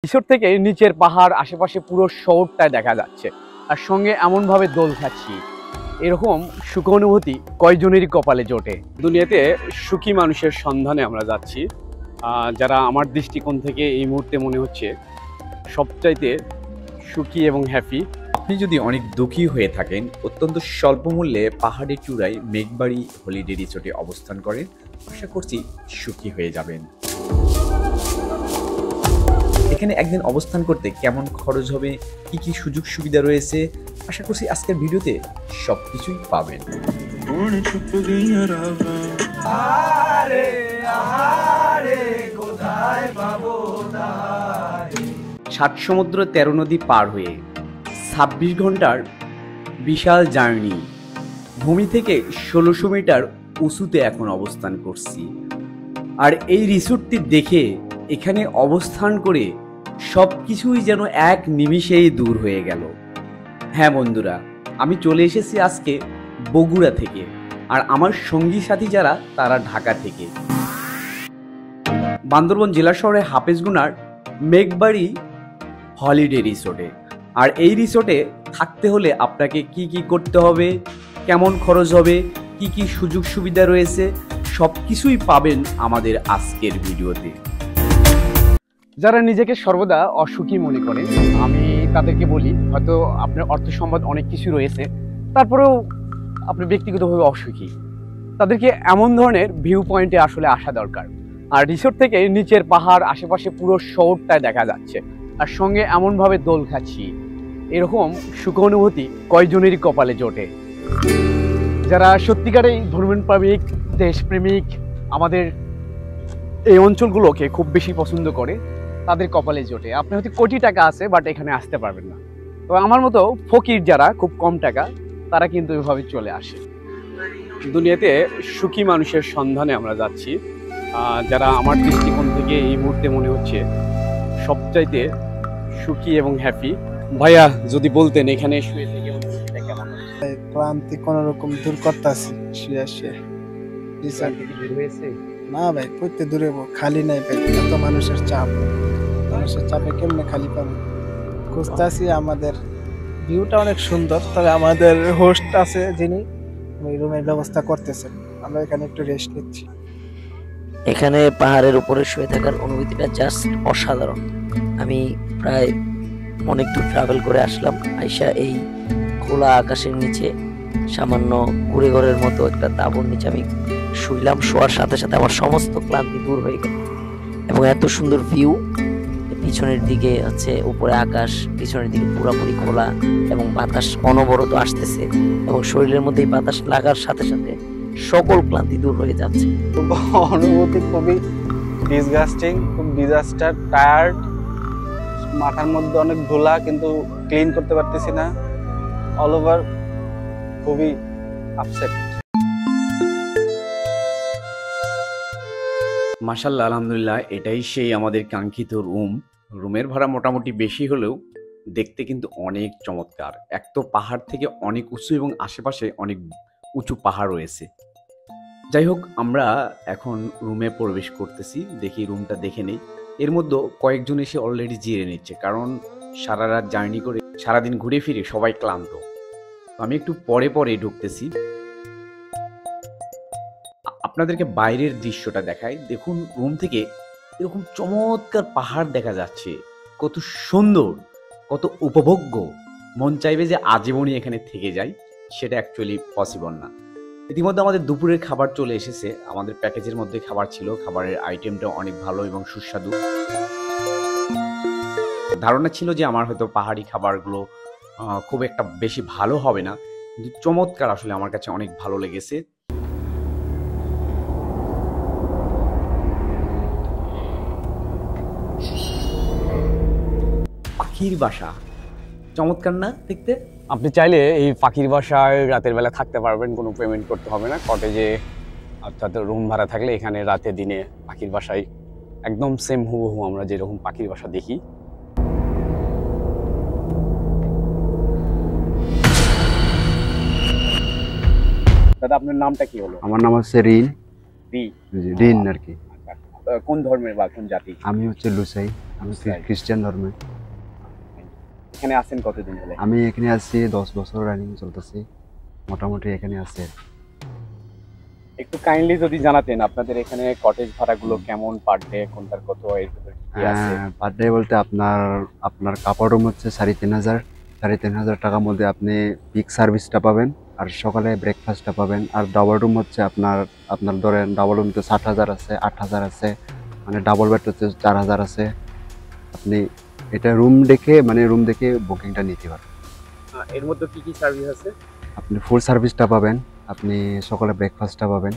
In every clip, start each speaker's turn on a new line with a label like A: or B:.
A: Resort থেকে নিচের পাহাড়, আশেপাশে পুরো শহরটায় দেখা যাচ্ছে, আর সঙ্গে এমনভাবে দোল খাচ্ছি, এরকম সুখ অনুভূতি কয়জনেরই কপালে জোটে। দুনিয়াতে সুখী মানুষের সন্ধানে আমরা যাচ্ছি, যারা আমার দৃষ্টিকোণ থেকে এই মুহূর্তে মনে হচ্ছে সবচাইতে সুখী এবং হ্যাপি।
B: আপনি যদি অনেক দুঃখী হয়ে থাকেন, অত্যন্ত স্বল্প মূল্যে পাহাড়ের চূড়ায় মেঘবাড়ি হলিডে রিসোর্টে অবস্থান করেন, আশা করছি সুখী হয়ে যাবেন। এখানে একদিন অবস্থান করতে কেমন খরচ হবে, কি কি সুযোগ সুবিধা রয়েছে, আশা করছি আজকের ভিডিওতে সবকিছুই পাবেন। সাত সমুদ্র 13 নদী পার হয়ে 26 ঘন্টার বিশাল জার্নি, ভূমি থেকে 1600 মিটার উঁচুতে এখন অবস্থান করছি। আর এই রিসোর্টটি দেখে, এখানে অবস্থান করে সব কিছুই যেন এক নিমিষেই দূর হয়ে গেল। হ্যাঁ বন্ধুরা, আমি চলে এসেছি আজকে বগুড়া থেকে, আর আমার সঙ্গী সাথী যারা তারা ঢাকা থেকে। বান্দরবান জেলা শহরে হাফেজগুনার মেঘবাড়ি হলিডে রিসোর্টে। আর এই রিসোর্টে থাকতে হলে আপনাকে কি কি করতে হবে, কেমন খরচ হবে, কি কি সুযোগ সুবিধা রয়েছে, সব কিছুই পাবেন আমাদের আজকের ভিডিওতে।
A: যারা নিজেকে সর্বদা অসুখী মনে করে, আমি তাদেরকে বলি, হয়তো আপনার অর্থ সম্পদ অনেক কিছু রয়েছে, তারপরেও আপনি ব্যক্তিগতভাবে অসুখী, তাদেরকে এমন ধরনের ভিউ পয়েন্টে আসলে আসা দরকার। আর রিসোর্ট থেকে নিচের পাহাড়, আশেপাশে পুরো শহরটায় দেখা যাচ্ছে, আর সঙ্গে এমনভাবে দোল খাচ্ছি, এরকম সুখ অনুভূতি কয়জনেরই কপালে জোটে। যারা সত্যিকারেই ধর্মপ্রেমিক, দেশপ্রেমিক, আমাদের এই অঞ্চলগুলোকে খুব বেশি পছন্দ করে, তাদের কপালে জোটে। আপনি হয়তো কোটি টাকা আছে, বাট এখানে আসতে পারবেন না। তো আমার মতো ফকির যারা, খুব কম টাকা, তারা কিন্তু এভাবে চলে আসে। দুনিয়াতে সুখী মানুষের সন্ধানে আমরা যাচ্ছি, যারা আমার দৃষ্টিকোণ থেকে এই মুহূর্তে মনে হচ্ছে সবচাইতে সুখী এবং হ্যাপি। ভাইয়া, যদি বলতেন এখানে শুয়ে থেকে অনুভূতিটা কেমন?
C: ক্লান্তি কোন রকম দূর করতেছি শুয়ে শুয়ে। না ভাই, কইতে দূরে খালি নাই ভাই, এত মানুষের চাপে কেমনে খালি পাবো। খুঁজতেছি। আমাদের ভিউটা অনেক সুন্দর, তবে আমাদের হোস্ট আছে যিনি ওই রুমের ব্যবস্থা করতেছেন, আমরা এখানে একটু রেস্ট নিচ্ছি।
D: এখানে পাহাড়ের উপরে শুয়ে থাকার অনুভূতিটা জাস্ট অসাধারণ। আমি প্রায় অনেক দূর ট্রাভেল করে আসলাম, আইসা এই খোলা আকাশের নিচে সামান্য কুড়ে ঘরের মতো একটা তাঁবুর নিচে আমি শুইলাম। শোয়ার সাথে সাথে আমার সমস্ত ক্লান্তি দূর হয়ে গেল, এবং এত সুন্দর ভিউ। পিছনের দিকে হচ্ছে উপরে আকাশ, পিছনের দিকে পুরোপুরি খোলা, এবং বাতাস অনবরত আসতেছে, এবং শরীরের মধ্যে এই বাতাস লাগার সাথে সাথে সকল ক্লান্তি দূর হয়ে যাচ্ছে।
C: অনুভূতি খুবই ডিসগাস্টিং, খুব ডিজাস্টার, টায়ার্ড, মাথার মধ্যে অনেক ধুলা, কিন্তু ক্লিন করতে পারতেছি না। অল ওভার খুবই আপসেট।
B: মাশাআল্লাহ, আলহামদুলিল্লাহ, এটাই সেই আমাদের কাঙ্ক্ষিত রুম। রুমের ভাড়া মোটামুটি বেশি হলেও দেখতে কিন্তু অনেক চমৎকার। এক তো পাহাড় থেকে অনেক উঁচু, এবং আশেপাশে অনেক উঁচু পাহাড় রয়েছে। যাই হোক, আমরা এখন রুমে প্রবেশ করতেছি, দেখি রুমটা দেখে নেই। এর মধ্যে কয়েকজন এসে অলরেডি জিরে নিচ্ছে, কারণ সারা রাত জার্নি করে, সারাদিন ঘুরে ফিরে সবাই ক্লান্ত। আমি একটু পরে পরে ঢুকতেছি। আপনাদেরকে বাইরের দৃশ্যটা দেখাই। দেখুন, রুম থেকে এরকম চমৎকার পাহাড় দেখা যাচ্ছে, কত সুন্দর, কত উপভোগ্য। মন চাইবে যে আজীবনই এখানে থেকে যাই, সেটা অ্যাকচুয়ালি পসিবল না। ইতিমধ্যে আমাদের দুপুরের খাবার চলে এসেছে, আমাদের প্যাকেজের মধ্যে খাবার ছিল। খাবারের আইটেমটা অনেক ভালো এবং সুস্বাদু। ধারণা ছিল যে আমার হয়তো পাহাড়ি খাবারগুলো খুব একটা বেশি ভালো হবে না, কিন্তু চমৎকার, আসলে আমার কাছে অনেক ভালো লেগেছে। পাখির বাসা চমৎকার না দেখতে?
A: আপনি চাইলে এই পাখির বাসায় রাতের বেলা থাকতে পারবেন, কোনো পেমেন্ট করতে হবে না। কটেজে অর্থাৎ রুম ভাড়া থাকলে এখানে রাতে দিনে পাখির বাসায় একদম সেম হুবহু আমরা যেরকম পাখির বাসা দেখি। দাদা, আপনার নামটা কি হলো?
E: আমার নাম হচ্ছে রিন।
A: রি?
E: রিন আর কি।
A: কোন ধর্মের বা কোন জাতি?
E: আমি হচ্ছে লুসাই, আমি
A: লুসাই।
E: খ্রিস্টান ধর্মের।
A: এখানে আছেন কতদিন হলে?
E: আমি এখানে আছি 10 বছর রানিং চলতেছি, মোটামুটি এখানে আছে।
A: একটু কাইন্ডলি যদি জানাতেন আপনাদের এখানে কটেজ ভাড়াগুলো কেমন, পার ডে কোনটার কত, এর ভিতরে কি আছে?
E: পার ডে বলতে আপনার কাপড় রুম হচ্ছে 3,500 টাকার মধ্যে আপনি পিক সার্ভিসটা পাবেন, আর সকালে ব্রেকফাস্টটা পাবেন। আর ডাবল রুম হচ্ছে আপনার ধরেন ডাবল রুম তো 7,000 আছে, 8,000 আছে, মানে ডাবল বেড হচ্ছে 4,000 আছে। আপনি এটা রুম দেখে বুকিংটা নিতে পারেন।
A: এর মধ্যে কি কি সার্ভিস আছে?
E: আপনি ফুল সার্ভিসটা পাবেন, আপনি সকালে ব্রেকফাস্টটা পাবেন,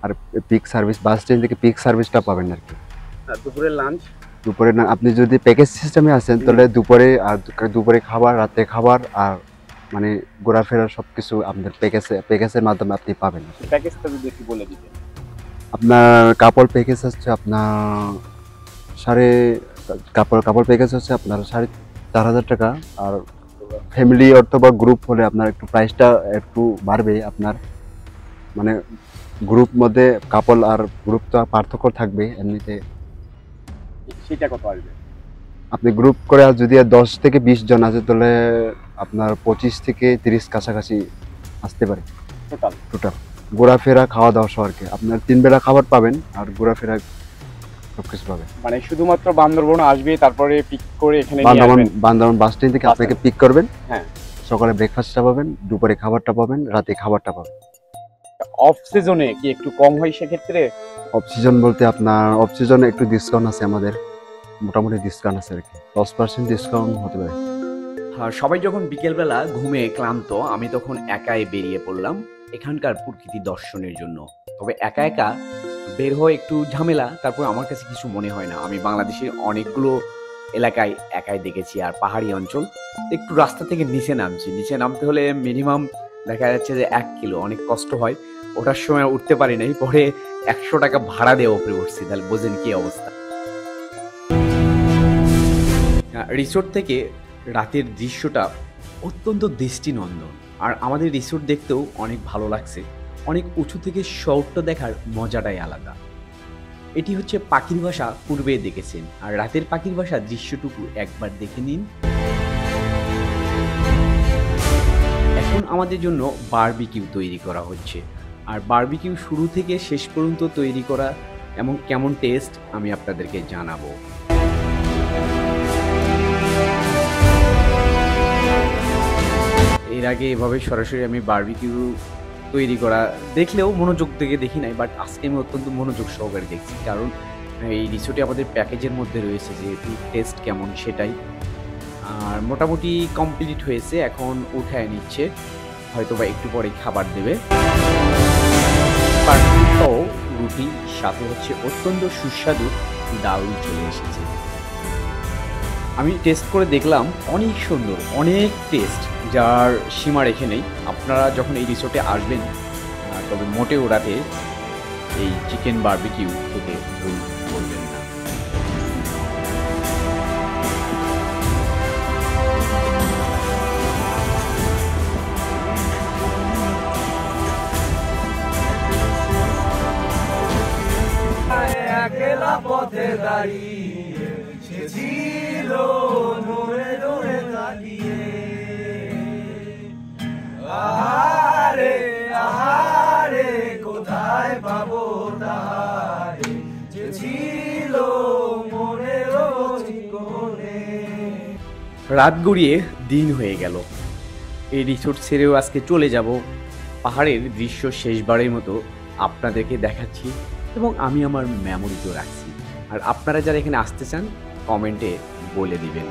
E: আর পিক সার্ভিস বাস স্ট্যান্ড থেকে পিক সার্ভিসটা পাবেন আর কি।
A: দুপুরে লাঞ্চ?
E: দুপুরে না, আপনি যদি প্যাকেজ সিস্টেমে আসেন তাহলে দুপুরে খাবার, রাতে খাবার, আর মানে ঘোরাফেরা সব কিছু আপনাদের প্যাকেজের মাধ্যমে আপনি পাবেন।
A: প্যাকেজটা যদি একটু বলে দিতেন।
E: আপনার কাপড় প্যাকেজ হচ্ছে আপনার কাপড় প্যাকেজ হচ্ছে আপনার 4,500 টাকা। আর ফ্যামিলি অথবা গ্রুপ হলে আপনার একটু প্রাইসটা একটু বাড়বে। আপনার মানে গ্রুপ মধ্যে কাপল আর গ্রুপ তো পার্থক্য থাকবে এমনিতে।
A: সেটা কত আসবে?
E: আপনি গ্রুপ করে আর যদি 10 থেকে 20 জন আছে তাহলে আপনার 25 থেকে 30 কাছাকাছি আসতে পারে টোটাল। ঘোরাফেরা খাওয়া দাওয়া সহ আর কি। আপনার 3 বেলা খাবার পাবেন আর ঘোরাফেরা সবকিছু পাবেন।
A: মানে শুধুমাত্র বান্দরবন আসবে, তারপরে পিক করে এখানে নিয়ে আসবেন?
E: বান্দরবান বাস স্ট্যান্ড থেকে আপনাকে পিক করবেন।
A: হ্যাঁ।
E: সকালে ব্রেকফাস্টটা পাবেন, দুপুরে খাবারটা পাবেন, রাতে খাবারটা পাবেন।
A: অফ সিজনে কি একটু কম হয় সেক্ষেত্রে?
E: অফ সিজন বলতে আপনার অফ সিজনে একটু ডিসকাউন্ট আছে, আমাদের মোটামুটি ডিসকাউন্ট আছে আর কি, 10% ডিসকাউন্ট হতে পারে।
B: সবাই যখন বিকেলবেলা ঘুমে ক্লান্ত, আমি তখন একাই বেরিয়ে পড়লাম এখানকার প্রকৃতি দর্শনের জন্য। তবে একা একা বের হয়ে একটু ঝামেলা, তারপর আমার কাছে কিছু মনে হয় না। আমি বাংলাদেশের অনেকগুলো এলাকায় একাই দেখেছি, আর পাহাড়ি অঞ্চল একটু রাস্তা থেকে নিচে নামতে হলে মিনিমাম দেখা যাচ্ছে যে 1 কিলো, অনেক কষ্ট হয়। ওঠার সময় উঠতে পারি নাই, পরে 100 টাকা ভাড়া দিয়ে উপরে উঠছি। তাহলে বোঝেন কি অবস্থা। রিসোর্ট থেকে রাতের দৃশ্যটা অত্যন্ত দৃষ্টিনন্দন, আর আমাদের রিসোর্ট দেখতেও অনেক ভালো লাগছে। অনেক উঁচু থেকে শহরটা দেখার মজাটাই আলাদা। এটি হচ্ছে পাখির বাসা, পূর্বে দেখেছেন, আর রাতের পাখির বাসা দৃশ্যটুকু একবার দেখে নিন। এখন আমাদের জন্য বারবিকিউ তৈরি করা হচ্ছে, আর বারবিকিউ শুরু থেকে শেষ পর্যন্ত তৈরি করা এবং কেমন টেস্ট আমি আপনাদেরকে জানাবো। এর আগে এভাবে সরাসরি আমি বারবিকিউ তৈরি করা দেখলেও মনোযোগ থেকে দেখি নাই, বাট আজকে আমি অত্যন্ত মনোযোগ সহকারে দেখছি, কারণ এই রিসোর্টে আমাদের প্যাকেজের মধ্যে রয়েছে যেহেতু টেস্ট কেমন সেটাই। আর মোটামুটি কমপ্লিট হয়েছে, এখন উঠায় নিচ্ছে, হয়তো বা একটু পরে খাবার দেবে। পার্টিটাও রুটি, সাথে হচ্ছে অত্যন্ত সুস্বাদু ডাল চলে এসেছে। আমি টেস্ট করে দেখলাম, অনেক সুন্দর, অনেক টেস্ট, যার সীমা রেখে নেই। আপনারা যখন এই রিসোর্টে আসবেন তবে মোটেও রাতে এই চিকেন বারবিকিউ খেতে ভুল করবেন না।
F: একলা পথে দাঁড়িয়ে সে ছিল নূরে নূরে তাকিয়ে, আহারে আহারে কোথায় পাবো তাহারে, যে ছিল মনের কোণে।
B: রাত গড়িয়ে দিন হয়ে গেল। এই রিসোর্ট ছেড়েও আজকে চলে যাব। পাহাড়ের দৃশ্য শেষবারের মতো আপনাদেরকে দেখাচ্ছি এবং আমি আমার মেমোরিতেও রাখছি। আর আপনারা যারা এখানে আসতে চান কমেন্টে বলে দিবেন।